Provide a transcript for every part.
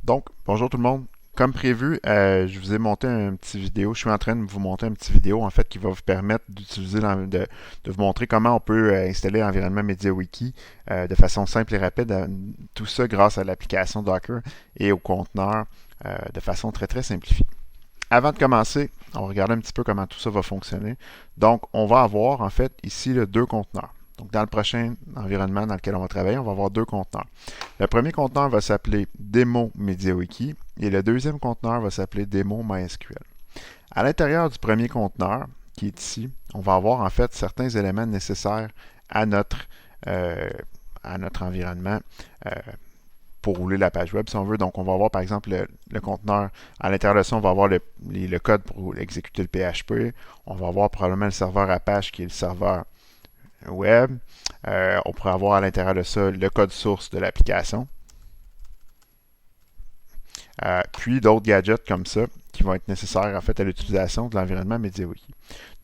Donc, bonjour tout le monde. Comme prévu, je vous ai monté un petit vidéo. Je suis en train de vous monter un petit vidéo en fait qui va vous permettre d'utiliser de vous montrer comment on peut installer l'environnement MediaWiki de façon simple et rapide. Tout ça grâce à l'application Docker et au conteneur de façon très très simplifiée. Avant de commencer, on va regarder un petit peu comment tout ça va fonctionner. Donc, on va avoir en fait ici deux conteneurs. Donc, dans le prochain environnement dans lequel on va travailler, on va avoir deux conteneurs. Le premier conteneur va s'appeler Demo MediaWiki et le deuxième conteneur va s'appeler Demo MySQL. À l'intérieur du premier conteneur, qui est ici, on va avoir en fait certains éléments nécessaires à notre, euh, à notre environnement pour rouler la page web si on veut. Donc, on va avoir par exemple le conteneur. À l'intérieur de ça, on va avoir le code pour exécuter le PHP. On va avoir probablement le serveur Apache qui est le serveur web. On pourrait avoir à l'intérieur de ça le code source de l'application. Puis d'autres gadgets comme ça qui vont être nécessaires en fait à l'utilisation de l'environnement MediaWiki.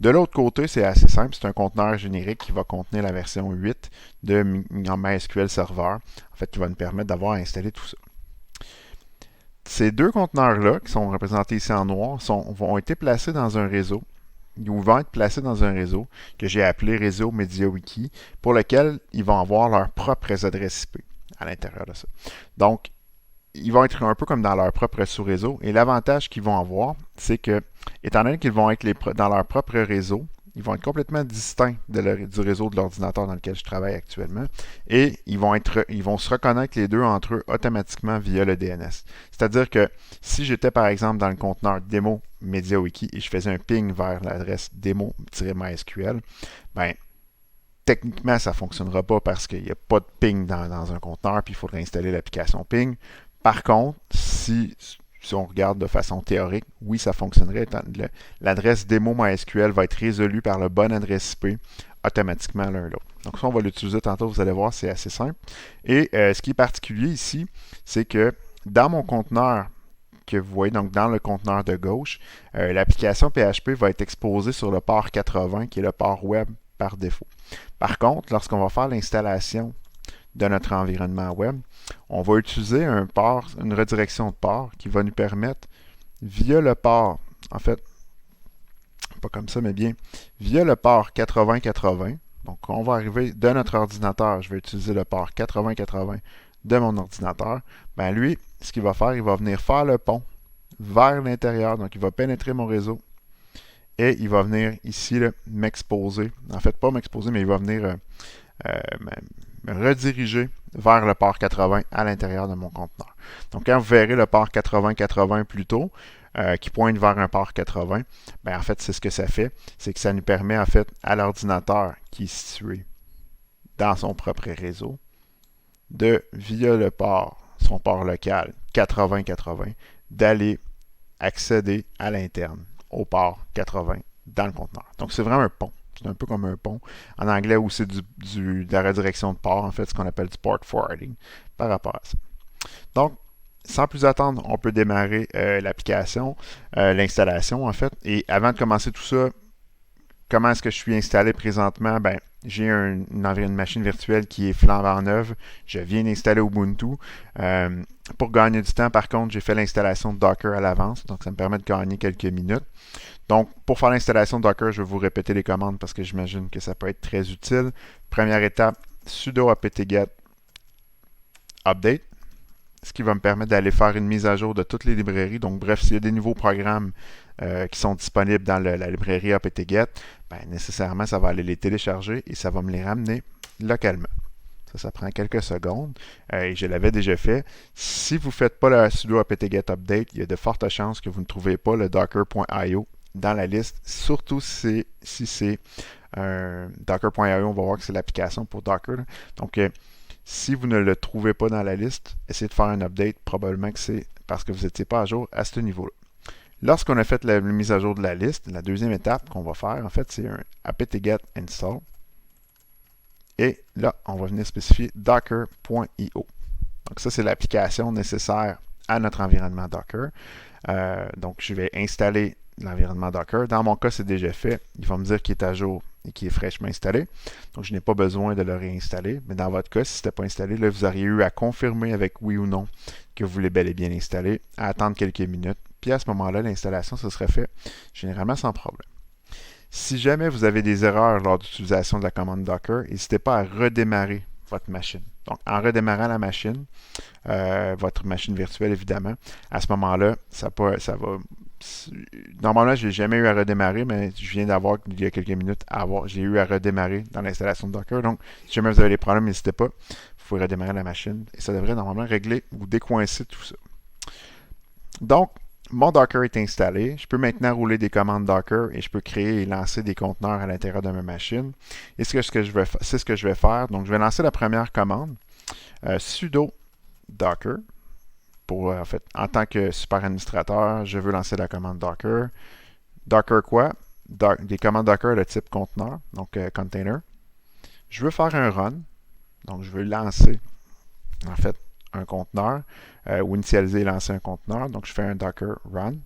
De l'autre côté, c'est assez simple, c'est un conteneur générique qui va contenir la version 8 de MySQL Server, en fait qui va nous permettre d'avoir installé tout ça. Ces deux conteneurs-là, qui sont représentés ici en noir, vont être placés dans un réseau, ou vont être placés dans un réseau que j'ai appelé réseau MediaWiki, pour lequel ils vont avoir leurs propres adresses IP à l'intérieur de ça. Donc, ils vont être un peu comme dans leur propre sous-réseau. Et l'avantage qu'ils vont avoir, c'est que, étant donné qu'ils vont être dans leur propre réseau, ils vont être complètement distincts du réseau de l'ordinateur dans lequel je travaille actuellement. Et ils vont se reconnaître les deux entre eux automatiquement via le DNS. C'est-à-dire que si j'étais par exemple dans le conteneur démo MediaWiki et je faisais un ping vers l'adresse démo-mysql, ben, techniquement, ça ne fonctionnera pas parce qu'il n'y a pas de ping dans un conteneur, puis il faudrait installer l'application ping. Par contre, si on regarde de façon théorique, oui, ça fonctionnerait. L'adresse démo MySQL va être résolue par le bon adresse IP automatiquement l'un l'autre. Donc ça, on va l'utiliser tantôt, vous allez voir, c'est assez simple. Et ce qui est particulier ici, c'est que dans mon conteneur que vous voyez, donc dans le conteneur de gauche, l'application PHP va être exposée sur le port 80, qui est le port web par défaut. Par contre, lorsqu'on va faire l'installation de notre environnement web, on va utiliser une redirection de port qui va nous permettre, via le port, en fait, pas comme ça, mais bien, via le port 8080, donc on va arriver de notre ordinateur, je vais utiliser le port 8080 de mon ordinateur, ben lui, ce qu'il va faire, il va venir faire le pont vers l'intérieur, donc il va pénétrer mon réseau et il va venir ici m'exposer, en fait pas m'exposer, mais il va venir me rediriger vers le port 80 à l'intérieur de mon conteneur. Donc, quand vous verrez le port 80-80 plus tôt, qui pointe vers un port 80, ben, en fait, c'est ce que ça fait. C'est que ça nous permet, en fait, à l'ordinateur qui est situé dans son propre réseau, via son port local 80-80, d'aller accéder à l'interne, au port 80 dans le conteneur. Donc, c'est vraiment un pont. C'est un peu comme un pont. En anglais, où c'est de la redirection de port, en fait, ce qu'on appelle du port forwarding par rapport à ça. Donc, sans plus attendre, on peut démarrer l'application, l'installation, en fait. Et avant de commencer tout ça, comment est-ce que je suis installé présentement? Ben, j'ai une machine virtuelle qui est flambant neuve. Je viens d'installer Ubuntu. Pour gagner du temps, par contre, j'ai fait l'installation de Docker à l'avance. Donc, ça me permet de gagner quelques minutes. Donc, pour faire l'installation de Docker, je vais vous répéter les commandes parce que j'imagine que ça peut être très utile. Première étape, sudo apt-get update, ce qui va me permettre d'aller faire une mise à jour de toutes les librairies. Donc, bref, s'il y a des nouveaux programmes qui sont disponibles dans la librairie apt-get, ben, nécessairement, ça va aller les télécharger et ça va me les ramener localement. Ça prend quelques secondes et je l'avais déjà fait. Si vous ne faites pas le sudo apt-get update, il y a de fortes chances que vous ne trouvez pas le docker.io dans la liste, surtout si c'est docker.io, on va voir que c'est l'application pour Docker. Donc, si vous ne le trouvez pas dans la liste, essayez de faire un update. Probablement que c'est parce que vous n'étiez pas à jour à ce niveau-là. Lorsqu'on a fait la mise à jour de la liste, la deuxième étape qu'on va faire, en fait, c'est un apt-get install. Et là, on va venir spécifier docker.io. Donc ça, c'est l'application nécessaire à notre environnement Docker. Donc, je vais installer l'environnement Docker. Dans mon cas, c'est déjà fait. Il va me dire qu'il est à jour et qu'il est fraîchement installé. Donc, je n'ai pas besoin de le réinstaller. Mais dans votre cas, si ce n'était pas installé, là, vous auriez eu à confirmer avec oui ou non que vous voulez bel et bien l'installer, à attendre quelques minutes, puis à ce moment-là, l'installation se serait faite généralement sans problème. Si jamais vous avez des erreurs lors d'utilisation de la commande Docker, n'hésitez pas à redémarrer votre machine. Donc, en redémarrant la machine, votre machine virtuelle évidemment, à ce moment-là, ça va. Normalement, je n'ai jamais eu à redémarrer, mais je viens d'avoir, il y a quelques minutes, j'ai eu à redémarrer dans l'installation de Docker. Donc, si jamais vous avez des problèmes, n'hésitez pas. Vous pouvez redémarrer la machine et ça devrait normalement régler ou décoincer tout ça. Donc, mon Docker est installé. Je peux maintenant rouler des commandes Docker et je peux créer et lancer des conteneurs à l'intérieur de ma machine. Et c'est ce que je vais faire. Donc, je vais lancer la première commande, sudo docker. En fait, en tant que super administrateur, je veux lancer la commande Docker. Docker quoi? Des commandes Docker de type conteneur, donc container. Je veux faire un run. Donc, je veux lancer, en fait, un conteneur ou initialiser et lancer un conteneur. Donc, je fais un Docker run.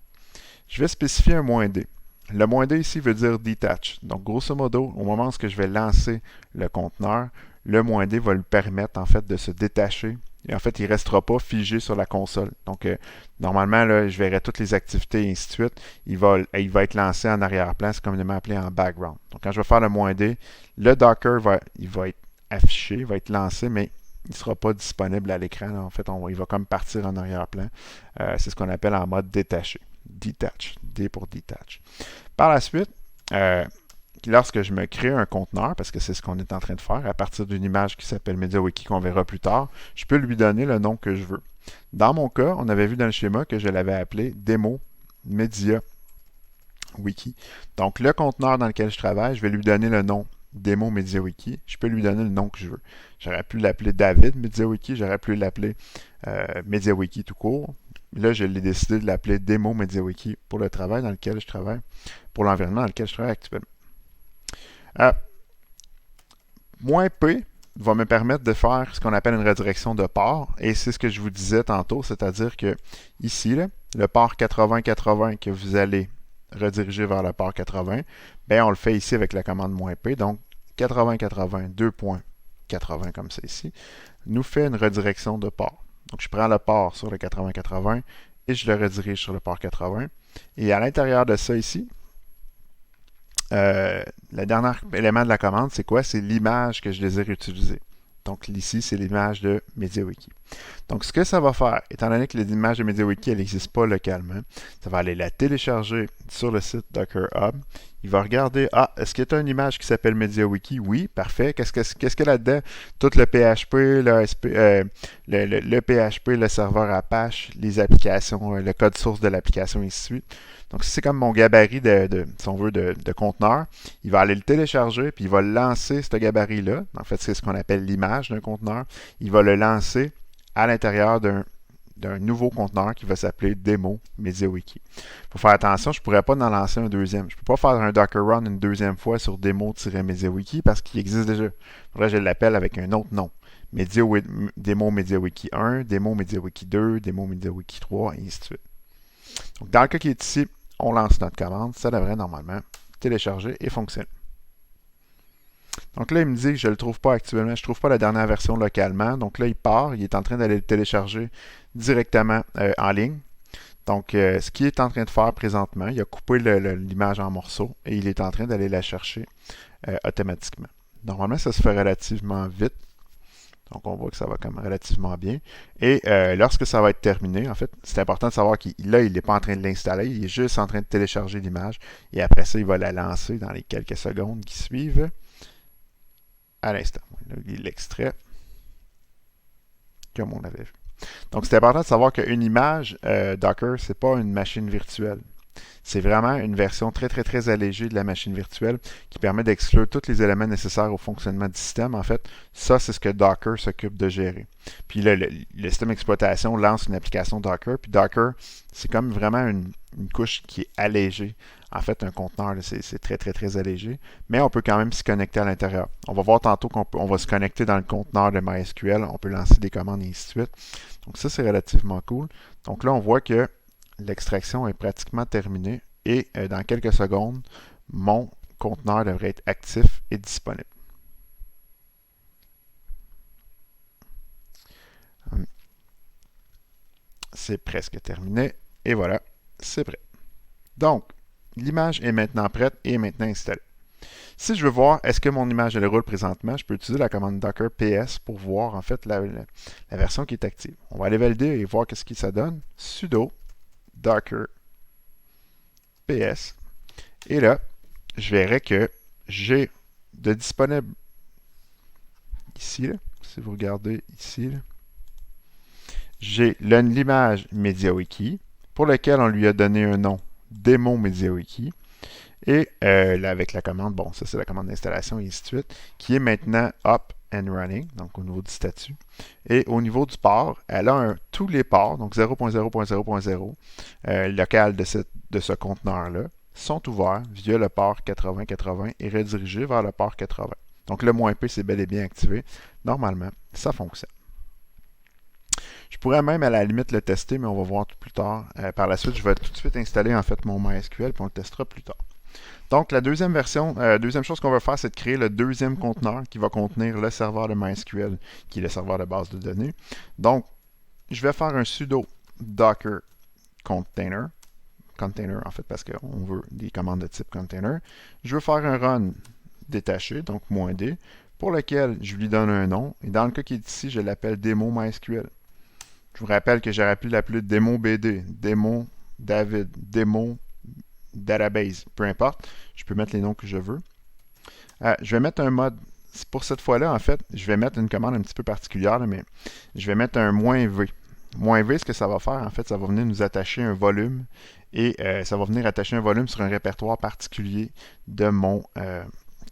Je vais spécifier un "-d". Le "-d" ici veut dire detach. Donc, grosso modo, au moment où je vais lancer le conteneur, le "-d" va lui permettre, en fait, de se détacher. Et en fait, il ne restera pas figé sur la console. Donc, normalement, là, je verrai toutes les activités et ainsi de suite. Il va être lancé en arrière-plan. C'est communément appelé en background. Donc, quand je vais faire le "-d", le Docker il va être affiché, il va être lancé, mais il ne sera pas disponible à l'écran. En fait, il va comme partir en arrière-plan. C'est ce qu'on appelle en mode détaché. Detach. D pour detach. Par la suite, lorsque je me crée un conteneur, parce que c'est ce qu'on est en train de faire, à partir d'une image qui s'appelle MediaWiki qu'on verra plus tard, je peux lui donner le nom que je veux. Dans mon cas, on avait vu dans le schéma que je l'avais appelé Demo Media Wiki. Donc, le conteneur dans lequel je travaille, je vais lui donner le nom Demo MediaWiki. Je peux lui donner le nom que je veux. J'aurais pu l'appeler David MediaWiki, j'aurais pu l'appeler MediaWiki tout court. Là, je l'ai décidé de l'appeler Demo MediaWiki pour le travail dans lequel je travaille, pour l'environnement dans lequel je travaille actuellement. "-p" va me permettre de faire ce qu'on appelle une redirection de port, et c'est ce que je vous disais tantôt, c'est-à-dire que ici, là, le port 8080 que vous allez rediriger vers le port 80, bien, on le fait ici avec la commande "-p", donc 8080 2.80 comme ça ici, nous fait une redirection de port. Donc, je prends le port sur le 8080 et je le redirige sur le port 80. Et à l'intérieur de ça ici, le dernier élément de la commande, c'est quoi? C'est l'image que je désire utiliser. Donc ici, c'est l'image de MediaWiki. Donc ce que ça va faire, étant donné que l'image de MediaWiki, elle n'existe pas localement, ça va aller la télécharger sur le site Docker Hub. Il va regarder, est-ce qu'il y a une image qui s'appelle MediaWiki? Oui, parfait. Qu'est-ce qu'il y a là-dedans? Tout le PHP, le PHP, le serveur Apache, les applications, le code source de l'application, et ainsi de suite. Donc, c'est comme mon gabarit si on veut, de conteneur. Il va aller le télécharger, puis il va lancer ce gabarit-là. En fait, c'est ce qu'on appelle l'image d'un conteneur. Il va le lancer à l'intérieur d'un nouveau conteneur qui va s'appeler Demo MediaWiki. Il faut faire attention, je ne pourrais pas en lancer un deuxième. Je ne peux pas faire un Docker Run une deuxième fois sur Demo-MediaWiki parce qu'il existe déjà. Il faudrait que je l'appelle avec un autre nom. Demo MediaWiki 1, Demo MediaWiki 2, Demo MediaWiki 3, et ainsi de suite. Donc, dans le cas qui est ici, on lance notre commande. Ça devrait normalement télécharger et fonctionner. Donc là, il me dit que je ne le trouve pas actuellement. Je ne trouve pas la dernière version localement. Donc là, il part. Il est en train d'aller le télécharger directement en ligne. Donc, ce qu'il est en train de faire présentement, il a coupé l'image en morceaux et il est en train d'aller la chercher automatiquement. Normalement, ça se fait relativement vite. Donc, on voit que ça va quand même relativement bien. Et lorsque ça va être terminé, en fait, c'est important de savoir qu'il n'est pas en train de l'installer, il est juste en train de télécharger l'image. Et après ça, il va la lancer dans les quelques secondes qui suivent. À l'instant. Là, il l'extrait, comme on avait vu. Donc, c'est important de savoir qu'une image Docker, ce n'est pas une machine virtuelle. C'est vraiment une version très, très, très allégée de la machine virtuelle qui permet d'exclure tous les éléments nécessaires au fonctionnement du système. En fait, ça, c'est ce que Docker s'occupe de gérer. Puis là, le système d'exploitation lance une application Docker. Puis Docker, c'est comme vraiment une couche qui est allégée. En fait, un conteneur, c'est très, très, très allégé. Mais on peut quand même s'y connecter à l'intérieur. On va voir tantôt qu'on va se connecter dans le conteneur de MySQL. On peut lancer des commandes et ainsi de suite. Donc ça, c'est relativement cool. Donc là, on voit que l'extraction est pratiquement terminée et dans quelques secondes, mon conteneur devrait être actif et disponible. C'est presque terminé. Et voilà, c'est prêt. Donc, l'image est maintenant prête et maintenant installée. Si je veux voir est-ce que mon image elle roule présentement, je peux utiliser la commande docker ps pour voir en fait la version qui est active. On va aller valider et voir qu'est-ce que ça donne. Sudo docker ps. Et là, je verrai que j'ai de disponible ici, là, si vous regardez ici, j'ai l'image MediaWiki pour lequel on lui a donné un nom démo MediaWiki. Et là, avec la commande, bon, ça c'est la commande d'installation et ainsi de suite, qui est maintenant up and running, donc au niveau du statut. Et au niveau du port, elle a tous les ports, donc 0.0.0.0, local de ce conteneur-là, sont ouverts via le port 8080 et redirigés vers le port 80. Donc le "-p" c'est bel et bien activé. Normalement, ça fonctionne. Je pourrais même à la limite le tester, mais on va voir tout plus tard. Par la suite, je vais tout de suite installer en fait mon MySQL, puis on le testera plus tard. Donc, la deuxième version, deuxième chose qu'on va faire, c'est de créer le deuxième conteneur qui va contenir le serveur de MySQL, qui est le serveur de base de données. Donc, je vais faire un sudo docker container en fait, parce qu'on veut des commandes de type container. Je veux faire un run détaché, donc -d, pour lequel je lui donne un nom. Et dans le cas qui est ici, je l'appelle démo MySQL. Je vous rappelle que j'aurais pu l'appeler démo BD, démo David, démo database, peu importe. Je peux mettre les noms que je veux. Je vais mettre un mode. Pour cette fois-là, en fait, je vais mettre une commande un petit peu particulière, mais je vais mettre un "-v". "-v", ce que ça va faire, en fait, ça va venir nous attacher un volume et ça va venir attacher un volume sur un répertoire particulier de mon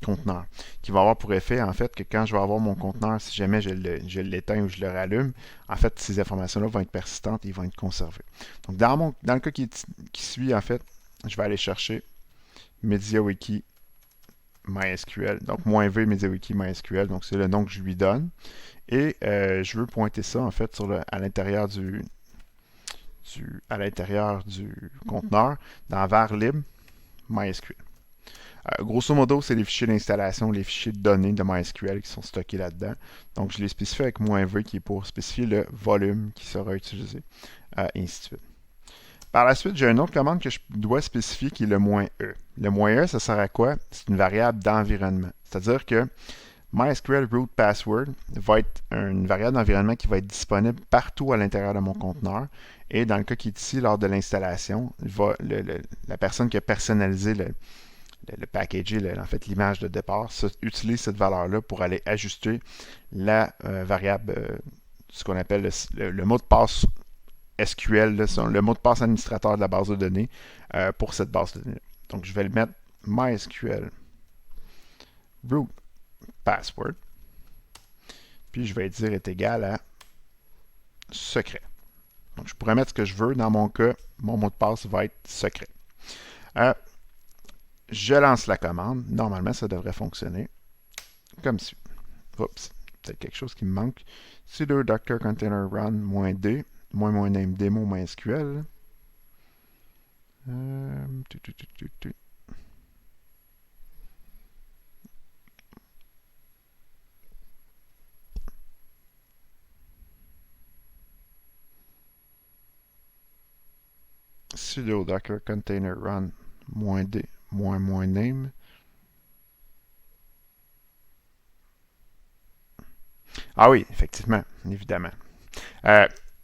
conteneur, qui va avoir pour effet, en fait, que quand je vais avoir mon conteneur, si jamais je l'éteins ou je le rallume, en fait, ces informations-là vont être persistantes et ils vont être conservées. Donc, dans le cas qui suit, en fait, je vais aller chercher MediaWiki MySQL, donc -v MediaWiki MySQL, donc c'est le nom que je lui donne. Et je veux pointer ça, en fait, à l'intérieur du conteneur, dans var lib MySQL. Grosso modo, c'est les fichiers d'installation, les fichiers de données de MySQL qui sont stockés là-dedans. Donc, je les spécifie avec -v qui est pour spécifier le volume qui sera utilisé, et ainsi de suite. Par la suite, j'ai une autre commande que je dois spécifier qui est le "-e". Le "-e", ça sert à quoi? C'est une variable d'environnement. C'est-à-dire que MySQL root password va être une variable d'environnement qui va être disponible partout à l'intérieur de mon conteneur. Et dans le cas qui est ici, lors de l'installation, la personne qui a personnalisé le packaging, en fait l'image de départ, utilise cette valeur-là pour aller ajuster la variable, ce qu'on appelle le mot de passe SQL, le mot de passe administrateur de la base de données pour cette base de données. Donc, je vais le mettre MySQL root password. Puis, je vais dire est égal à secret. Donc, je pourrais mettre ce que je veux. Dans mon cas, mon mot de passe va être secret. Je lance la commande. Normalement, ça devrait fonctionner comme suit. Oups, peut-être quelque chose qui me manque. Sudo docker container run -d -name démo MySQL. Sudo docker container run -d -name. Ah oui, effectivement, évidemment.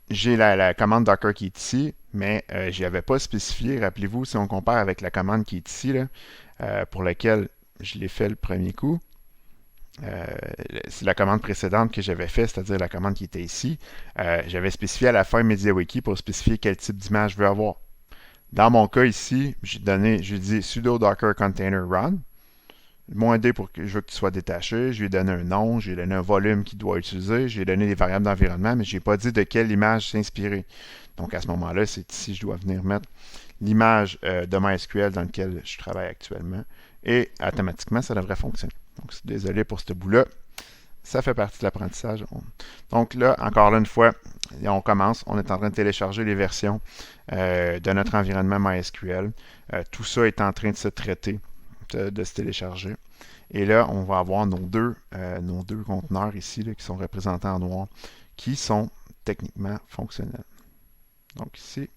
J'ai la commande docker qui est ici, mais je n'avais pas spécifié. Rappelez-vous, si on compare avec la commande qui est ici, là, pour laquelle je l'ai fait le premier coup, c'est la commande précédente que j'avais fait, c'est-à-dire la commande qui était ici. J'avais spécifié à la fin MediaWiki pour spécifier quel type d'image je veux avoir. Dans mon cas ici, j'ai dit sudo docker container run. -d pour que je veux que tu sois détaché. Je lui ai donné un nom, je lui ai donné un volume qu'il doit utiliser, je lui ai donné des variables d'environnement, mais je n'ai pas dit de quelle image s'inspirer. Donc à ce moment-là, c'est ici je dois venir mettre l'image de MySQL dans lequel je travaille actuellement. Et automatiquement, ça devrait fonctionner. Donc désolé pour ce bout-là. Ça fait partie de l'apprentissage. Donc là, encore là une fois, on commence. On est en train de télécharger les versions de notre environnement MySQL. Tout ça est en train de se traiter, de se télécharger. Et là, on va avoir nos deux conteneurs ici là, qui sont représentés en noir, qui sont techniquement fonctionnels. Donc ici,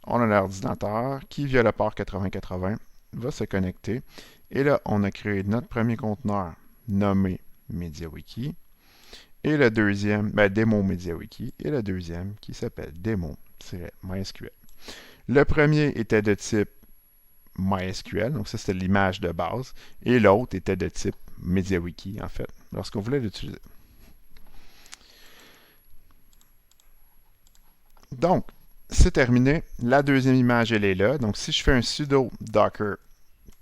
on a l'ordinateur qui, via le port 8080, va se connecter. Et là, on a créé notre premier conteneur nommé MediaWiki. Et le deuxième, démo MediaWiki. Et le deuxième qui s'appelle démo-MySQL. Le premier était de type MySQL, donc ça c'était l'image de base. Et l'autre était de type MediaWiki, en fait, lorsqu'on voulait l'utiliser. Donc, c'est terminé. La deuxième image, elle est là. Donc, si je fais un sudo docker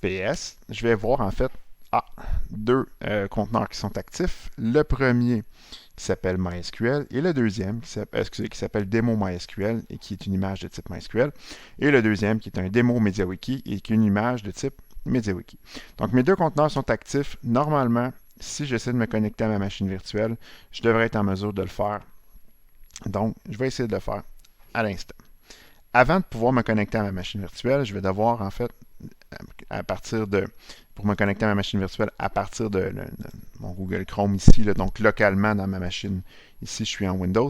ps, je vais voir en fait deux conteneurs qui sont actifs. Le premier qui s'appelle MySQL et le deuxième qui s'appelle démo MySQL et qui est une image de type MySQL. Et le deuxième qui est un démo MediaWiki et qui est une image de type MediaWiki. Donc, mes deux conteneurs sont actifs. Normalement, si j'essaie de me connecter à ma machine virtuelle, je devrais être en mesure de le faire. Donc, je vais essayer de le faire à l'instant. Avant de pouvoir me connecter à ma machine virtuelle, je vais devoir en fait, pour me connecter à ma machine virtuelle à partir de mon Google Chrome ici, là, donc localement dans ma machine, ici je suis en Windows.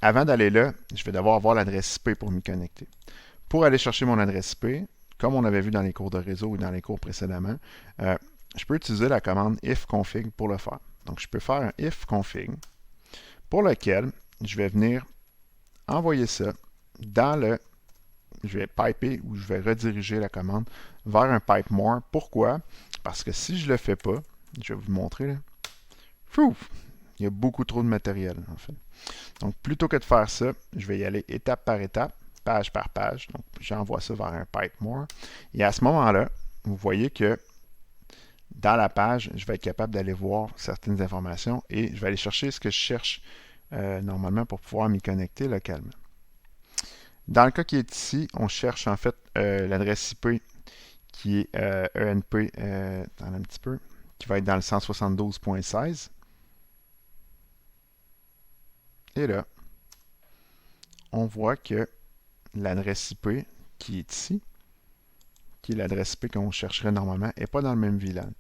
Avant d'aller là, je vais devoir avoir l'adresse IP pour m'y connecter. Pour aller chercher mon adresse IP, comme on avait vu dans les cours de réseau ou dans les cours précédemment, je peux utiliser la commande ifconfig pour le faire. Donc je peux faire un ifconfig pour lequel je vais venir envoyer ça dans le... Je vais piper ou je vais rediriger la commande vers un pipe more. Pourquoi? Parce que si je ne le fais pas, je vais vous le montrer là. Il y a beaucoup trop de matériel en fait. Donc plutôt que de faire ça, je vais y aller étape par étape, page par page. Donc j'envoie ça vers un pipe more. Et à ce moment-là, vous voyez que dans la page, je vais être capable d'aller voir certaines informations et je vais aller chercher ce que je cherche normalement pour pouvoir m'y connecter localement. Dans le cas qui est ici, on cherche en fait l'adresse IP qui est ENP, un petit peu, qui va être dans le 172.16. Et là, on voit que l'adresse IP qui est ici, qui est l'adresse IP qu'on chercherait normalement, n'est pas dans le même VLAN.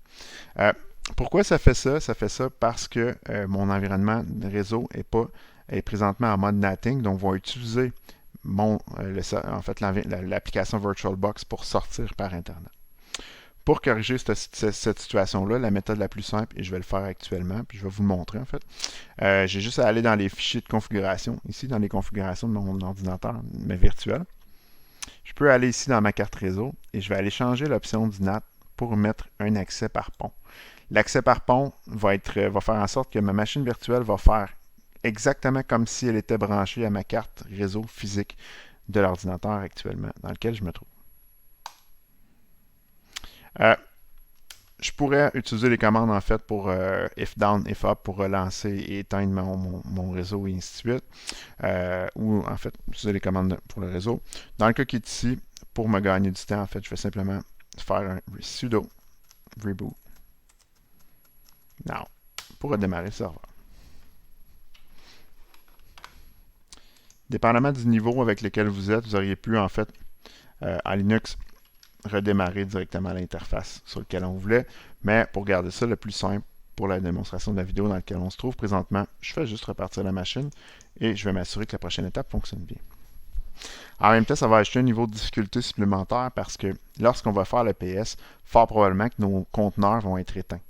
Pourquoi ça fait ça? Ça fait ça parce que mon environnement de réseau est présentement en mode NATing, donc on va utiliser l'application VirtualBox pour sortir par Internet. Pour corriger cette situation-là, la méthode la plus simple, et je vais le faire actuellement, puis je vais vous le montrer en fait, j'ai juste à aller dans les fichiers de configuration, ici dans les configurations de mon ordinateur, mais virtuel. Je peux aller ici dans ma carte réseau et je vais aller changer l'option du NAT pour mettre un accès par pont. L'accès par pont va faire en sorte que ma machine virtuelle va faire exactement comme si elle était branchée à ma carte réseau physique de l'ordinateur actuellement dans lequel je me trouve. Je pourrais utiliser les commandes en fait pour if down, if up pour relancer et éteindre mon réseau et ainsi de suite. Ou en fait utiliser les commandes pour le réseau. Dans le cas qui est ici, pour me gagner du temps, en fait, je vais simplement faire un sudo reboot now pour redémarrer le serveur. Dépendamment du niveau avec lequel vous êtes, vous auriez pu en fait à Linux redémarrer directement l'interface sur laquelle on voulait. Mais pour garder ça le plus simple pour la démonstration de la vidéo dans laquelle on se trouve présentement, je fais juste repartir la machine et je vais m'assurer que la prochaine étape fonctionne bien. En même temps, ça va ajouter un niveau de difficulté supplémentaire parce que lorsqu'on va faire le PS, fort probablement que nos conteneurs vont être éteints.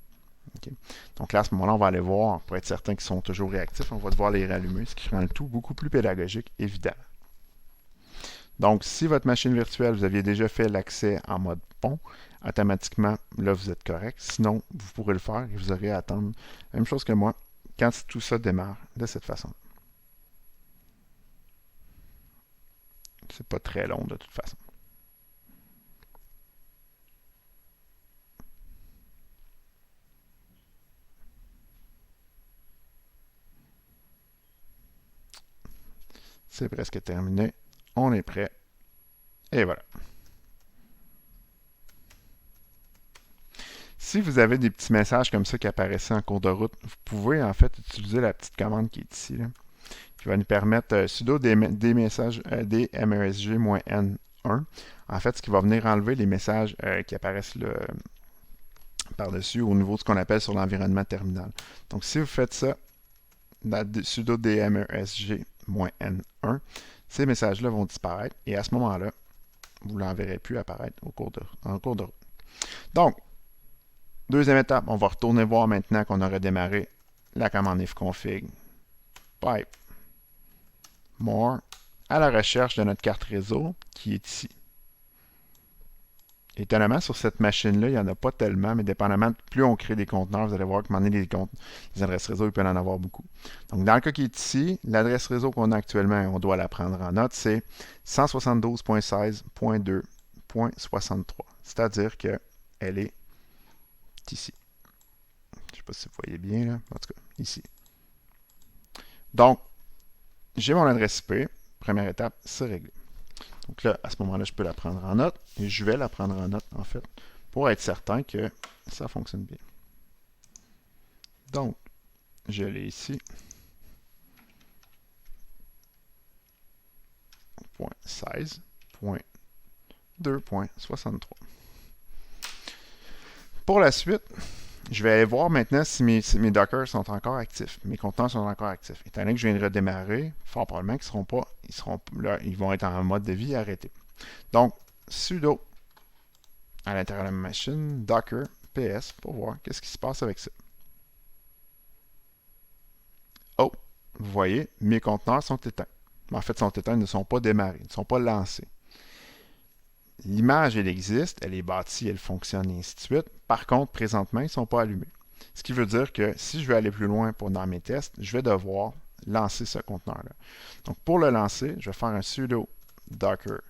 Okay. Donc là, à ce moment-là, on va aller voir, pour être certain qu'ils sont toujours réactifs, on va devoir les rallumer, ce qui rend le tout beaucoup plus pédagogique, évidemment. Donc, si votre machine virtuelle, vous aviez déjà fait l'accès en mode pont, automatiquement, là, vous êtes correct. Sinon, vous pourrez le faire et vous aurez à attendre la même chose que moi quand tout ça démarre de cette façon. C'est pas très long de toute façon. C'est presque terminé. On est prêt. Et voilà. Si vous avez des petits messages comme ça qui apparaissaient en cours de route, vous pouvez en fait utiliser la petite commande qui est ici, là, qui va nous permettre sudo dmsg-n1. En fait, ce qui va venir enlever les messages qui apparaissent là, par-dessus au niveau de ce qu'on appelle sur l'environnement terminal. Donc, si vous faites ça, sudo dmsg-n1, ces messages-là vont disparaître et à ce moment-là, vous ne l'enverrez plus apparaître en cours de route. Donc, deuxième étape, on va retourner voir maintenant qu'on aurait démarré la commande ifconfig pipe more à la recherche de notre carte réseau qui est ici. Étonnamment, sur cette machine-là, il n'y en a pas tellement, mais dépendamment, plus on crée des conteneurs, vous allez voir que les adresses réseau, il peut en avoir beaucoup. Donc, dans le cas qui est ici, l'adresse réseau qu'on a actuellement, on doit la prendre en note, c'est 172.16.2.63. C'est-à-dire qu'elle est ici. Je ne sais pas si vous voyez bien, là. En tout cas, ici. Donc, j'ai mon adresse IP. Première étape, c'est réglé. Donc là, à ce moment-là, je peux la prendre en note. Et je vais la prendre en note, en fait, pour être certain que ça fonctionne bien. Donc, je l'ai ici. .16.2.63. Pour la suite, je vais aller voir maintenant si mes Dockers sont encore actifs, mes conteneurs sont encore actifs. Étant donné que je viens de redémarrer, fort probablement qu'ils ils vont être en mode de vie arrêté. Donc, sudo à l'intérieur de la machine, docker ps pour voir qu'est-ce qui se passe avec ça. Oh, vous voyez, mes conteneurs sont éteints. En fait, sont éteints, ils ne sont pas démarrés, ils ne sont pas lancés. L'image, elle existe, elle est bâtie, elle fonctionne, et ainsi de suite. Par contre, présentement, ils ne sont pas allumés. Ce qui veut dire que si je veux aller plus loin dans mes tests, je vais devoir lancer ce conteneur-là. Donc, pour le lancer, je vais faire un sudo docker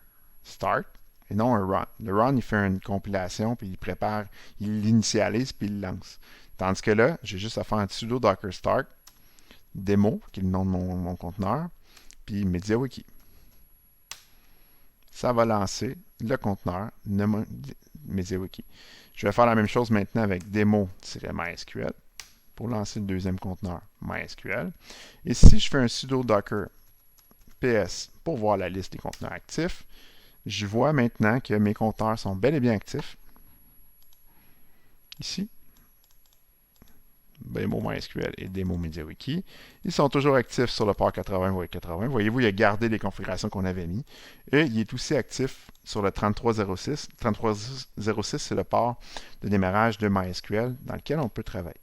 start et non un run. Le run, il fait une compilation, puis il prépare, il l'initialise, puis il le lance. Tandis que là, j'ai juste à faire un sudo docker start démo, qui est le nom de mon conteneur, puis MediaWiki. Ça va lancer le conteneur MediaWiki. Je vais faire la même chose maintenant avec demo-mysql pour lancer le deuxième conteneur MySQL. Et si je fais un sudo docker ps pour voir la liste des conteneurs actifs, je vois maintenant que mes conteneurs sont bel et bien actifs. Ici, démo MySQL et démo MediaWiki. Ils sont toujours actifs sur le port 80 80. Voyez-vous, il a gardé les configurations qu'on avait mis. Et il est aussi actif sur le 3306. 3306, c'est le port de démarrage de MySQL dans lequel on peut travailler.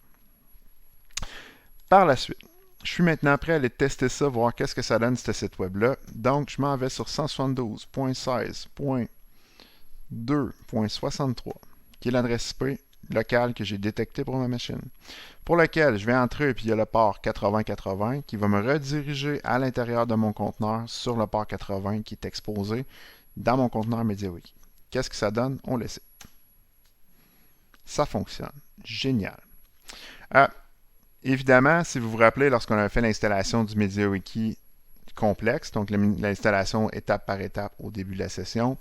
Par la suite, je suis maintenant prêt à aller tester ça, voir qu'est-ce que ça donne ce site web-là. Donc, je m'en vais sur 172.16.2.63, qui est l'adresse IP locale que j'ai détectée pour ma machine, pour laquelle je vais entrer et puis il y a le port 8080 qui va me rediriger à l'intérieur de mon conteneur sur le port 80 qui est exposé dans mon conteneur MediaWiki. Qu'est-ce que ça donne? On le sait. Ça fonctionne. Génial. Évidemment, si vous vous rappelez, lorsqu'on a fait l'installation du MediaWiki complexe, donc l'installation étape par étape au début de la session,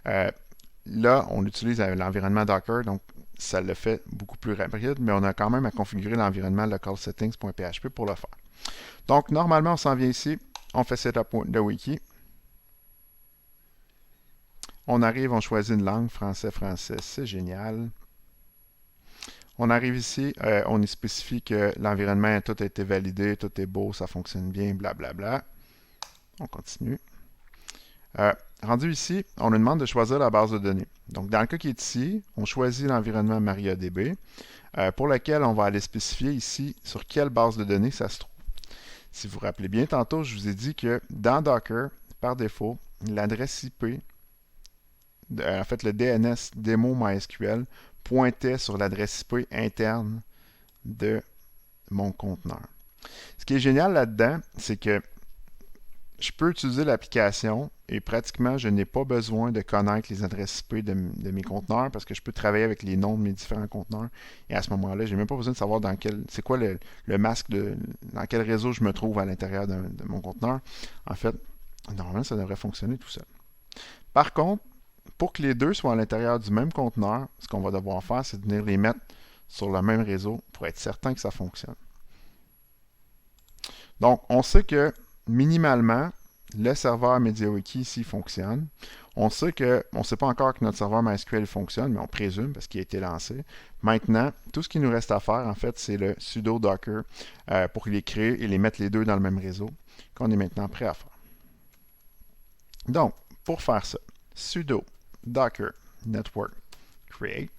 là, on utilise l'environnement Docker, donc ça le fait beaucoup plus rapide, mais on a quand même à configurer l'environnement localsettings.php pour le faire. Donc, normalement, on s'en vient ici, on fait setup de wiki. On arrive, on choisit une langue, français, c'est génial. On arrive ici, on y spécifie que l'environnement, tout a été validé, tout est beau, ça fonctionne bien, blablabla. On continue. Rendu ici, on nous demande de choisir la base de données. Donc, dans le cas qui est ici, on choisit l'environnement MariaDB, pour lequel on va aller spécifier ici sur quelle base de données ça se trouve. Si vous vous rappelez bien, tantôt, je vous ai dit que dans Docker, par défaut, l'adresse IP, en fait, le DNS démo MySQL, pointait sur l'adresse IP interne de mon conteneur. Ce qui est génial là-dedans, c'est que je peux utiliser l'application et pratiquement, je n'ai pas besoin de connaître les adresses IP de mes conteneurs parce que je peux travailler avec les noms de mes différents conteneurs. Et à ce moment-là, je n'ai même pas besoin de savoir c'est quoi le masque, dans quel réseau je me trouve à l'intérieur de mon conteneur. En fait, normalement, ça devrait fonctionner tout seul. Par contre, pour que les deux soient à l'intérieur du même conteneur, ce qu'on va devoir faire, c'est de venir les mettre sur le même réseau pour être certain que ça fonctionne. Donc, on sait que minimalement, le serveur MediaWiki ici fonctionne. On sait ne sait pas encore que notre serveur MySQL fonctionne, mais on présume parce qu'il a été lancé. Maintenant, tout ce qu'il nous reste à faire, en fait, c'est le sudo docker pour les créer et les mettre les deux dans le même réseau, qu'on est maintenant prêt à faire. Donc, pour faire ça, sudo docker network create,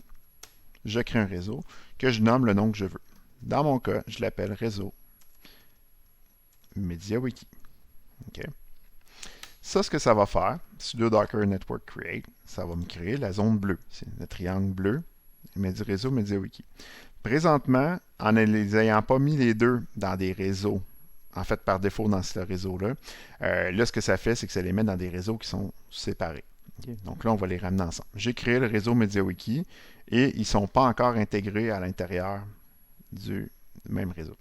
je crée un réseau que je nomme le nom que je veux. Dans mon cas, je l'appelle réseau MediaWiki. Okay. Ça, ce que ça va faire, sudo docker network create, ça va me créer la zone bleue. C'est le triangle bleu, réseau MediaWiki. Présentement, en ne les ayant pas mis les deux dans des réseaux, en fait par défaut dans ce réseau-là, là, ce que ça fait, c'est que ça les met dans des réseaux qui sont séparés. Okay? Donc là, on va les ramener ensemble. J'ai créé le réseau MediaWiki et ils ne sont pas encore intégrés à l'intérieur du même réseau.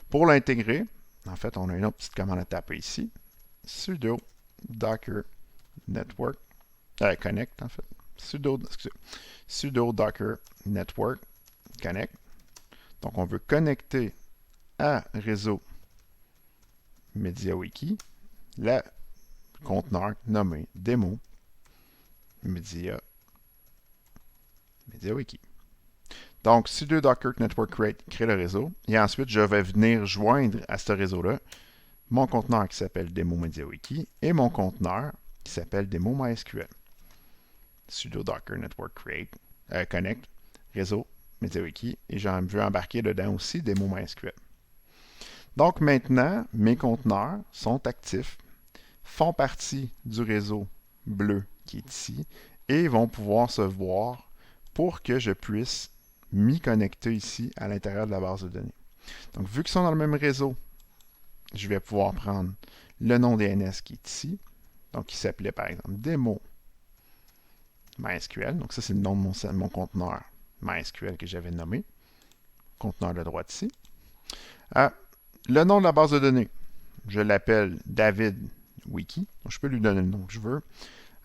Pour l'intégrer, en fait, on a une autre petite commande à taper ici. Sudo docker network connect, en fait. Sudo docker network connect. Donc, on veut connecter à réseau MediaWiki le conteneur nommé démo MediaWiki. Donc, sudo docker network create crée le réseau. Et ensuite, je vais venir joindre à ce réseau-là mon conteneur qui s'appelle démo MediaWiki et mon conteneur qui s'appelle démo MySQL. Sudo docker network create connect réseau MediaWiki et j'en veux embarquer dedans aussi démo MySQL. Donc maintenant, mes conteneurs sont actifs, font partie du réseau bleu qui est ici et vont pouvoir se voir pour que je puisse m'y connecter ici à l'intérieur de la base de données. Donc vu qu'ils sont dans le même réseau, je vais pouvoir prendre le nom DNS qui est ici, donc qui s'appelait par exemple démo MySQL. Donc ça c'est le nom de mon conteneur MySQL que j'avais nommé, conteneur de droite ici. Le nom de la base de données, je l'appelle David Wiki. Donc, je peux lui donner le nom que je veux.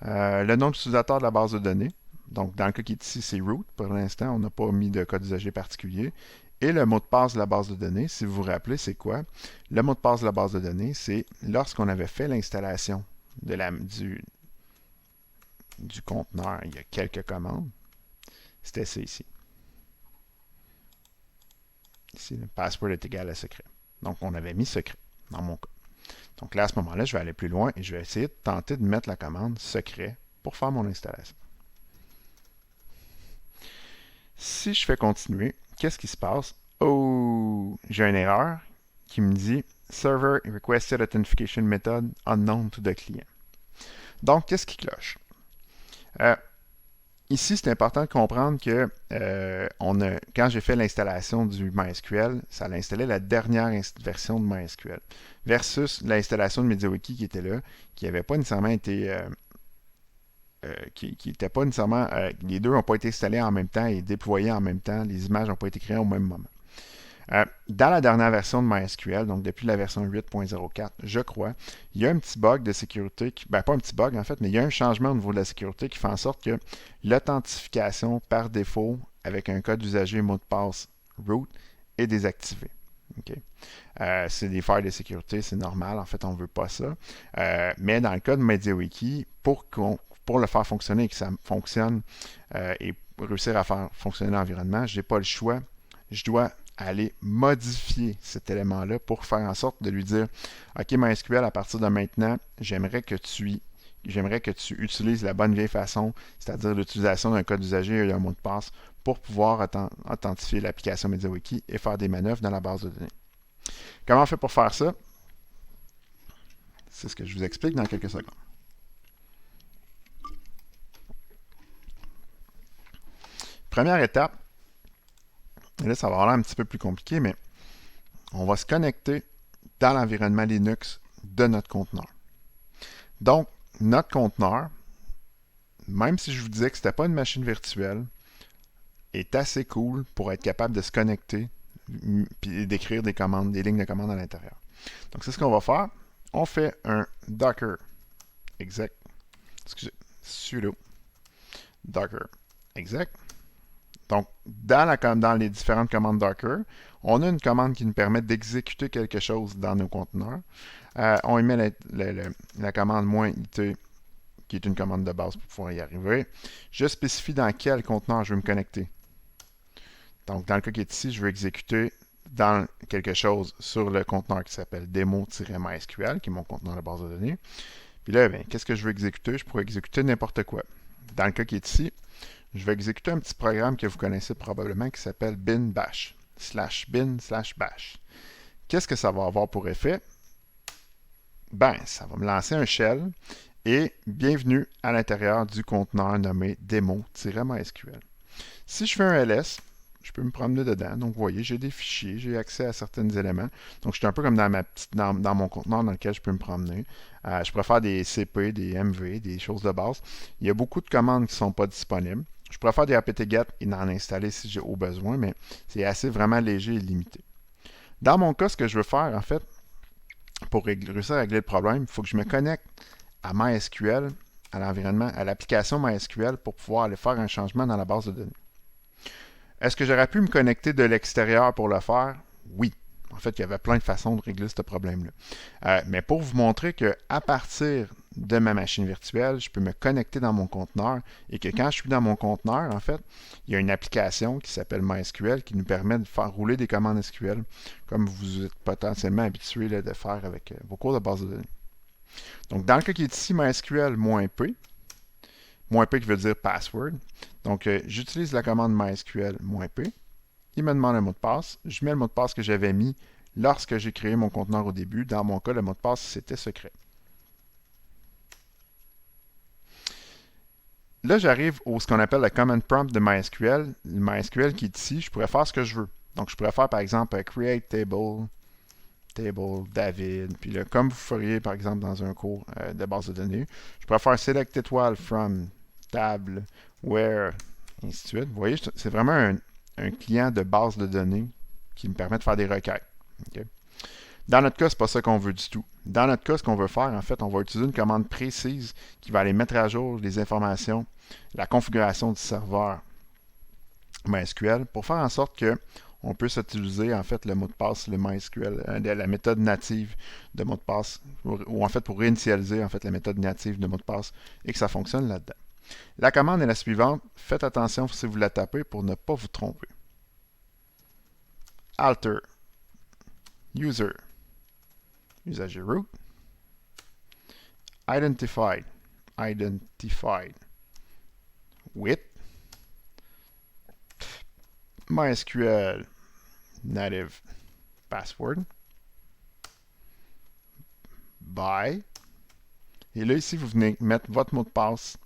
Le nom de l'utilisateur de la base de données. Donc, dans le cas qui est ici, c'est root. Pour l'instant, on n'a pas mis de code d'usager particulier. Et le mot de passe de la base de données, si vous vous rappelez, c'est quoi? Le mot de passe de la base de données, c'est lorsqu'on avait fait l'installation du conteneur, il y a quelques commandes. C'était ça ici. Ici, le password est égal à secret. Donc, on avait mis secret dans mon cas. Donc là, à ce moment-là, je vais aller plus loin et je vais essayer de tenter de mettre la commande secret pour faire mon installation. Si je fais continuer, qu'est-ce qui se passe? Oh, j'ai une erreur qui me dit Server requested authentication method unknown to the client. Donc, qu'est-ce qui cloche? Ici, c'est important de comprendre que quand j'ai fait l'installation du MySQL, ça a installé la dernière version de MySQL versus l'installation de MediaWiki qui était là, qui n'avait pas nécessairement été qui n'était pas nécessairement les deux n'ont pas été installés en même temps et déployés en même temps, les images n'ont pas été créées au même moment. Dans la dernière version de MySQL, donc depuis la version 8.04, je crois, il y a un petit bug de sécurité, pas un petit bug en fait, mais il y a un changement au niveau de la sécurité qui fait en sorte que l'authentification par défaut avec un code d'usager mot de passe root est désactivée. Okay. C'est des failles de sécurité, c'est normal, en fait on ne veut pas ça. Mais dans le cas de MediaWiki, pour le faire fonctionner et que ça fonctionne et réussir à faire fonctionner l'environnement, je n'ai pas le choix. Je dois aller modifier cet élément-là pour faire en sorte de lui dire OK, MySQL, à partir de maintenant, j'aimerais que tu utilises la bonne vieille façon, c'est-à-dire l'utilisation d'un code d'usager et d'un mot de passe pour pouvoir authentifier l'application MediaWiki et faire des manœuvres dans la base de données. Comment on fait pour faire ça? C'est ce que je vous explique dans quelques secondes. Première étape, et là ça va avoir l'air un petit peu plus compliqué, mais on va se connecter dans l'environnement Linux de notre conteneur. Donc, notre conteneur, même si je vous disais que ce n'était pas une machine virtuelle, est assez cool pour être capable de se connecter et d'écrire des commandes, des lignes de commande à l'intérieur. Donc, c'est ce qu'on va faire. On fait un docker exec, sudo docker exec. Donc, dans les différentes commandes Docker, on a une commande qui nous permet d'exécuter quelque chose dans nos conteneurs. On émet la commande -it, qui est une commande de base pour pouvoir y arriver. Je spécifie dans quel conteneur je veux me connecter. Donc, dans le cas qui est ici, je veux exécuter dans quelque chose sur le conteneur qui s'appelle demo-mysql, qui est mon conteneur de base de données. Puis là, ben, qu'est-ce que je veux exécuter? Je pourrais exécuter n'importe quoi. Dans le cas qui est ici, je vais exécuter un petit programme que vous connaissez probablement qui s'appelle bin bash, /bin/bash. Qu'est-ce que ça va avoir pour effet? Ben, ça va me lancer un shell et bienvenue à l'intérieur du conteneur nommé démo-mysql. Si je fais un ls, je peux me promener dedans. Donc, vous voyez, j'ai des fichiers, j'ai accès à certains éléments. Donc, je suis un peu comme dans mon conteneur dans lequel je peux me promener. Je pourrais faire des CP, des MV, des choses de base. Il y a beaucoup de commandes qui ne sont pas disponibles. Je pourrais faire des apt-get et en installer si j'ai au besoin, mais c'est assez vraiment léger et limité. Dans mon cas, ce que je veux faire, en fait, pour réussir à régler le problème, il faut que je me connecte à MySQL, à l'environnement, à l'application MySQL pour pouvoir aller faire un changement dans la base de données. Est-ce que j'aurais pu me connecter de l'extérieur pour le faire? Oui. En fait, il y avait plein de façons de régler ce problème-là. Mais pour vous montrer qu'à partir de ma machine virtuelle, je peux me connecter dans mon conteneur et que quand je suis dans mon conteneur, en fait, il y a une application qui s'appelle MySQL qui nous permet de faire rouler des commandes SQL comme vous êtes potentiellement habitué là, de faire avec vos cours de base de données. Donc, dans le cas qui est ici, MySQL -p, -p qui veut dire password. Donc, j'utilise la commande MySQL -p. Il me demande un mot de passe. Je mets le mot de passe que j'avais mis lorsque j'ai créé mon conteneur au début. Dans mon cas, le mot de passe, c'était secret. Là, j'arrive au ce qu'on appelle le command prompt de MySQL. Le MySQL qui est ici, je pourrais faire ce que je veux. Donc, je pourrais faire, par exemple, create table David. Puis là, comme vous feriez, par exemple, dans un cours de base de données, je pourrais faire select étoile from table, where, et ainsi de suite. Vous voyez, c'est vraiment un client de base de données qui me permet de faire des requêtes. Okay? Dans notre cas, ce n'est pas ça qu'on veut du tout. Dans notre cas, ce qu'on veut faire, en fait, on va utiliser une commande précise qui va aller mettre à jour les informations, la configuration du serveur MySQL pour faire en sorte que on peut utiliser en fait le mot de passe, le MySQL, la méthode native de mot de passe, ou en fait pour réinitialiser en fait la méthode native de mot de passe et que ça fonctionne là-dedans. La commande est la suivante. Faites attention si vous la tapez pour ne pas vous tromper. Alter user usager root identified with MySQL native password by, et là ici vous venez mettre votre mot de passe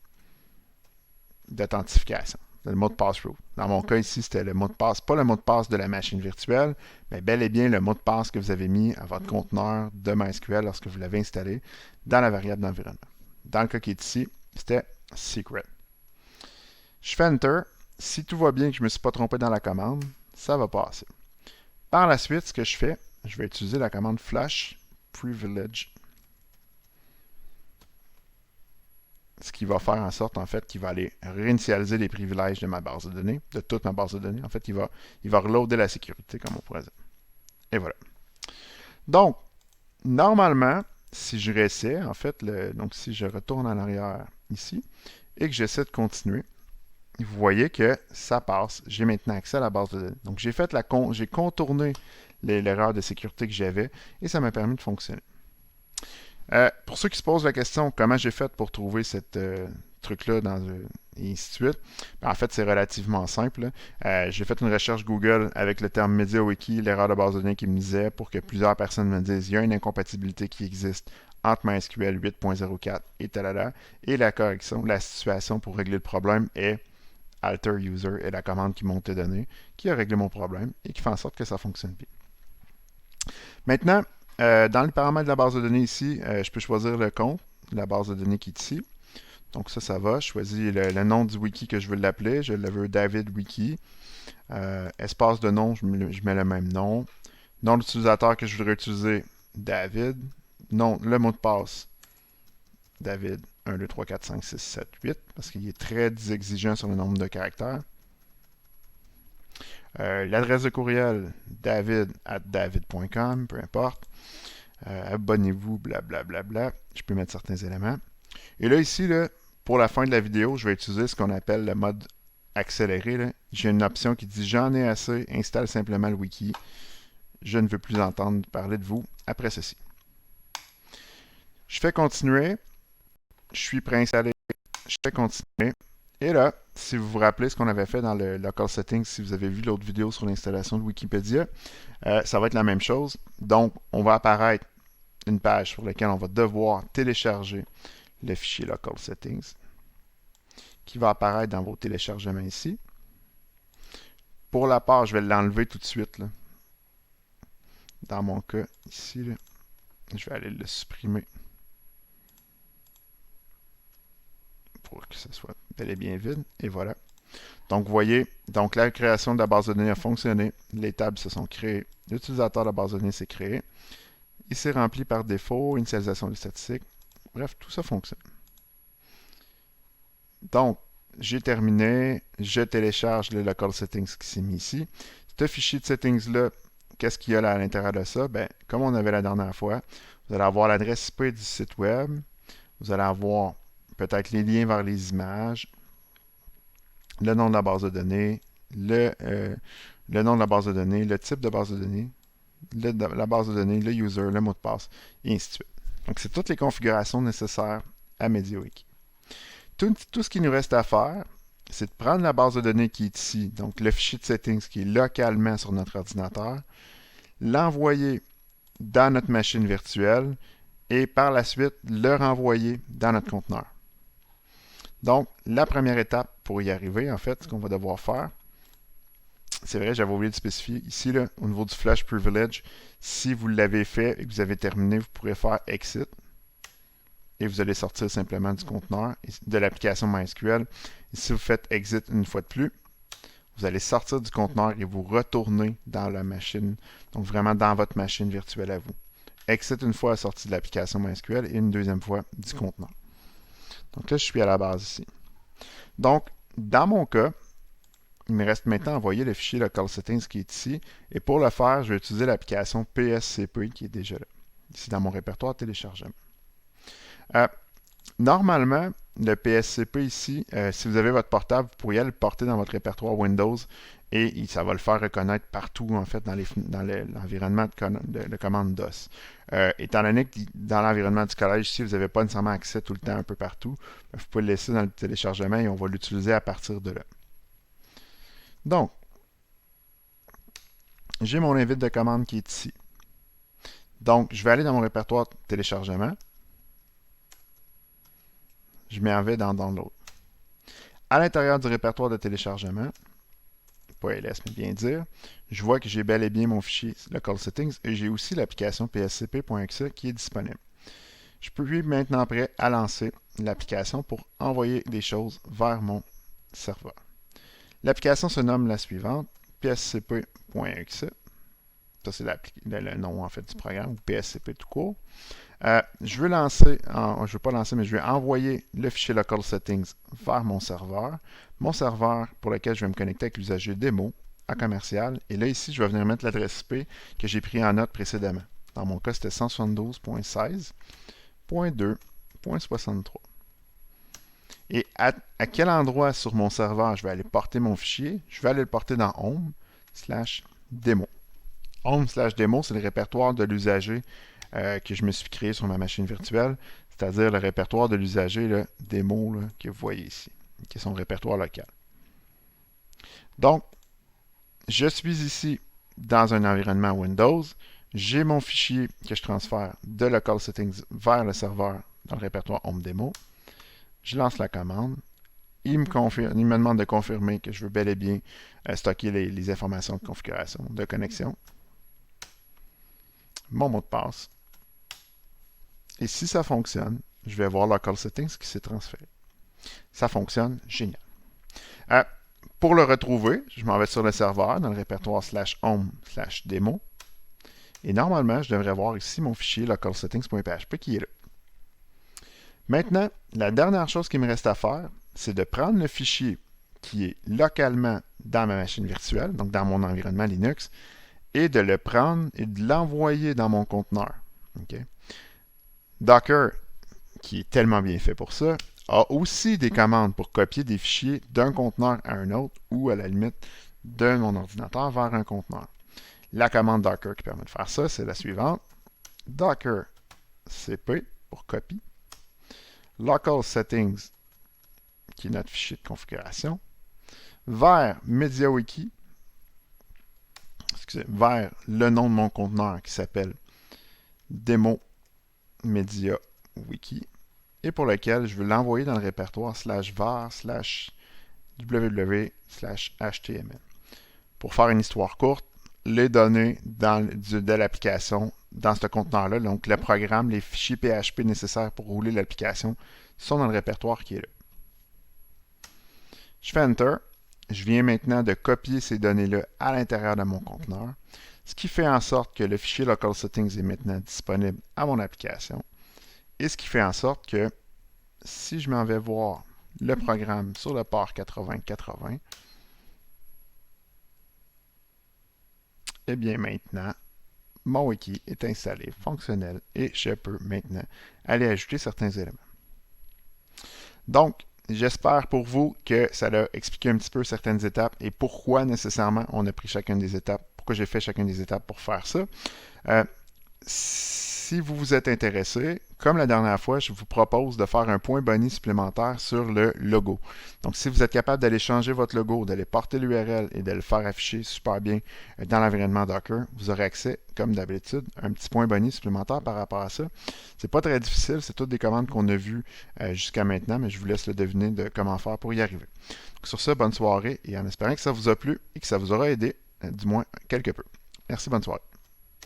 d'authentification, le mot de passe root. Dans mon cas ici, c'était le mot de passe, pas le mot de passe de la machine virtuelle, mais bel et bien le mot de passe que vous avez mis à votre conteneur de MySQL lorsque vous l'avez installé dans la variable d'environnement. Dans le cas qui est ici, c'était secret. Je fais Enter. Si tout va bien et que je ne me suis pas trompé dans la commande, ça va passer. Par la suite, ce que je fais, je vais utiliser la commande flush privilege, ce qui va faire en sorte, en fait, qu'il va aller réinitialiser les privilèges de ma base de données, de toute ma base de données. En fait, il va reloader la sécurité, comme on pourrait dire. Et voilà. Donc, normalement, si je réessaie, en fait, donc si je retourne en arrière ici, et que j'essaie de continuer, vous voyez que ça passe. J'ai maintenant accès à la base de données. Donc, j'ai contourné l'erreur de sécurité que j'avais et ça m'a permis de fonctionner. Pour ceux qui se posent la question, comment j'ai fait pour trouver cette truc-là et ainsi de suite, en fait, c'est relativement simple. J'ai fait une recherche Google avec le terme MediaWiki, l'erreur de base de données qui me disait pour que plusieurs personnes me disent il y a une incompatibilité qui existe entre MySQL 8.04 et talala, et la correction, la situation pour régler le problème est alter user est la commande qui monte les données, qui a réglé mon problème et qui fait en sorte que ça fonctionne bien. Maintenant, dans les paramètres de la base de données ici, je peux choisir le compte, la base de données qui est ici. Donc ça va. Je choisis le nom du wiki que je veux l'appeler. Je le veux David Wiki. Espace de nom, je mets le même nom. Nom d'utilisateur que je voudrais utiliser, David. Non, le mot de passe, David 1, 2, 3, 4, 5, 6, 7, 8, parce qu'il est très exigeant sur le nombre de caractères. L'adresse de courriel, david@david.com, peu importe. Abonnez-vous, blablabla. Je peux mettre certains éléments. Et là, ici, là, pour la fin de la vidéo, je vais utiliser ce qu'on appelle le mode accéléré. J'ai une option qui dit « J'en ai assez, installe simplement le wiki. Je ne veux plus entendre parler de vous après ceci. » Je fais continuer. je suis préinstallé, je fais continuer. Et là, si vous vous rappelez ce qu'on avait fait dans le local settings, si vous avez vu l'autre vidéo sur l'installation de Wikipédia, ça va être la même chose. Donc, on va apparaître une page sur laquelle on va devoir télécharger le fichier local settings qui va apparaître dans vos téléchargements ici. Pour la part, je vais l'enlever tout de suite. Là. Dans mon cas, ici, là, je vais aller le supprimer pour que ce soit bel et bien vide. Et voilà. Donc, vous voyez, donc la création de la base de données a fonctionné. Les tables se sont créées. L'utilisateur de la base de données s'est créé. Il s'est rempli par défaut, initialisation des statistiques. Bref, tout ça fonctionne. Donc, j'ai terminé. Je télécharge le local settings qui s'est mis ici. Ce fichier de settings-là, qu'est-ce qu'il y a là à l'intérieur de ça? Bien, comme on avait la dernière fois, vous allez avoir l'adresse IP du site web. Vous allez avoir peut-être les liens vers les images, le nom de la base de données, le nom de la base de données, le type de base de données, la base de données, le user, le mot de passe, et ainsi de suite. Donc, c'est toutes les configurations nécessaires à MediaWiki. Tout ce qu'il nous reste à faire, c'est de prendre la base de données qui est ici, donc le fichier de settings qui est localement sur notre ordinateur, l'envoyer dans notre machine virtuelle et par la suite le renvoyer dans notre conteneur. Donc, la première étape pour y arriver, en fait, ce qu'on va devoir faire, c'est vrai, j'avais oublié de spécifier ici, là, au niveau du Flash Privilege, si vous l'avez fait et que vous avez terminé, vous pourrez faire Exit et vous allez sortir simplement du conteneur de l'application MySQL. Et si vous faites Exit une fois de plus, vous allez sortir du conteneur et vous retourner dans la machine, donc vraiment dans votre machine virtuelle à vous. Exit une fois sorti de l'application MySQL et une deuxième fois du conteneur. Donc là, je suis à la base ici. Donc, dans mon cas, il me reste maintenant à envoyer le fichier local settings qui est ici. Et pour le faire, je vais utiliser l'application PSCP qui est déjà là, ici dans mon répertoire téléchargement. Normalement, le PSCP ici, si vous avez votre portable, vous pourriez le porter dans votre répertoire Windows et ça va le faire reconnaître partout, en fait, dans l'environnement de commande DOS. Étant donné que dans l'environnement du collège, ici, vous n'avez pas nécessairement accès tout le temps un peu partout, vous pouvez le laisser dans le téléchargement et on va l'utiliser à partir de là. Donc, j'ai mon invite de commande qui est ici. Donc, je vais aller dans mon répertoire téléchargement. Je m'en vais dans Download. À l'intérieur du répertoire de téléchargement, pas ls, mais bien dire, je vois que j'ai bel et bien mon fichier local settings et j'ai aussi l'application pscp.exe qui est disponible. Je suis maintenant prêt à lancer l'application pour envoyer des choses vers mon serveur. L'application se nomme la suivante, pscp.exe. Ça, c'est le nom en fait du programme, ou PSCP tout court. Je veux lancer, je ne veux pas lancer, mais je vais envoyer le fichier local settings vers mon serveur pour lequel je vais me connecter avec l'usager démo à commercial. Et là, ici, je vais venir mettre l'adresse IP que j'ai pris en note précédemment. Dans mon cas, c'était 172.16.2.63. Et à quel endroit sur mon serveur je vais aller porter mon fichier? Je vais aller le porter dans home/démo. Home/démo, c'est le répertoire de l'usager que je me suis créé sur ma machine virtuelle, c'est-à-dire le répertoire de l'usager démo que vous voyez ici, qui est son répertoire local. Donc, je suis ici dans un environnement Windows. J'ai mon fichier que je transfère de local settings vers le serveur dans le répertoire Home Demo. Je lance la commande. Il me demande de confirmer que je veux bel et bien stocker les informations de configuration, de connexion. Mon mot de passe. Et si ça fonctionne, je vais voir local settings qui s'est transféré. Ça fonctionne, génial. Pour le retrouver, je m'en vais sur le serveur dans le répertoire /home/démo. Et normalement, je devrais voir ici mon fichier localsettings.php qui est là. Maintenant, la dernière chose qu'il me reste à faire, c'est de prendre le fichier qui est localement dans ma machine virtuelle, donc dans mon environnement Linux, et de le prendre et de l'envoyer dans mon conteneur. Okay? Docker, qui est tellement bien fait pour ça, a aussi des commandes pour copier des fichiers d'un conteneur à un autre ou à la limite de mon ordinateur vers un conteneur. La commande Docker qui permet de faire ça, c'est la suivante. Docker cp pour copie. local settings, qui est notre fichier de configuration, vers MediaWiki, vers le nom de mon conteneur qui s'appelle Demo Media Wiki, et pour lequel je veux l'envoyer dans le répertoire /var/www/html. Pour faire une histoire courte, les données de l'application dans ce conteneur-là, donc le programme, les fichiers PHP nécessaires pour rouler l'application, sont dans le répertoire qui est là. Je fais Enter. Je viens maintenant de copier ces données-là à l'intérieur de mon conteneur, ce qui fait en sorte que le fichier Local Settings est maintenant disponible à mon application, et ce qui fait en sorte que si je m'en vais voir le programme sur le port 8080, et bien maintenant, mon wiki est installé, fonctionnel, et je peux maintenant aller ajouter certains éléments. Donc, j'espère pour vous que ça a expliqué un petit peu certaines étapes et pourquoi nécessairement on a pris chacune des étapes, pourquoi j'ai fait chacune des étapes pour faire ça. Si vous vous êtes intéressé, comme la dernière fois, je vous propose de faire un point boni supplémentaire sur le logo. Donc, si vous êtes capable d'aller changer votre logo, d'aller porter l'URL et de le faire afficher super bien dans l'environnement Docker, vous aurez accès, comme d'habitude, à un petit point boni supplémentaire par rapport à ça. C'est pas très difficile, c'est toutes des commandes qu'on a vues jusqu'à maintenant, mais je vous laisse le deviner de comment faire pour y arriver. Donc, sur ce, bonne soirée et en espérant que ça vous a plu et que ça vous aura aidé, du moins quelque peu. Merci, bonne soirée.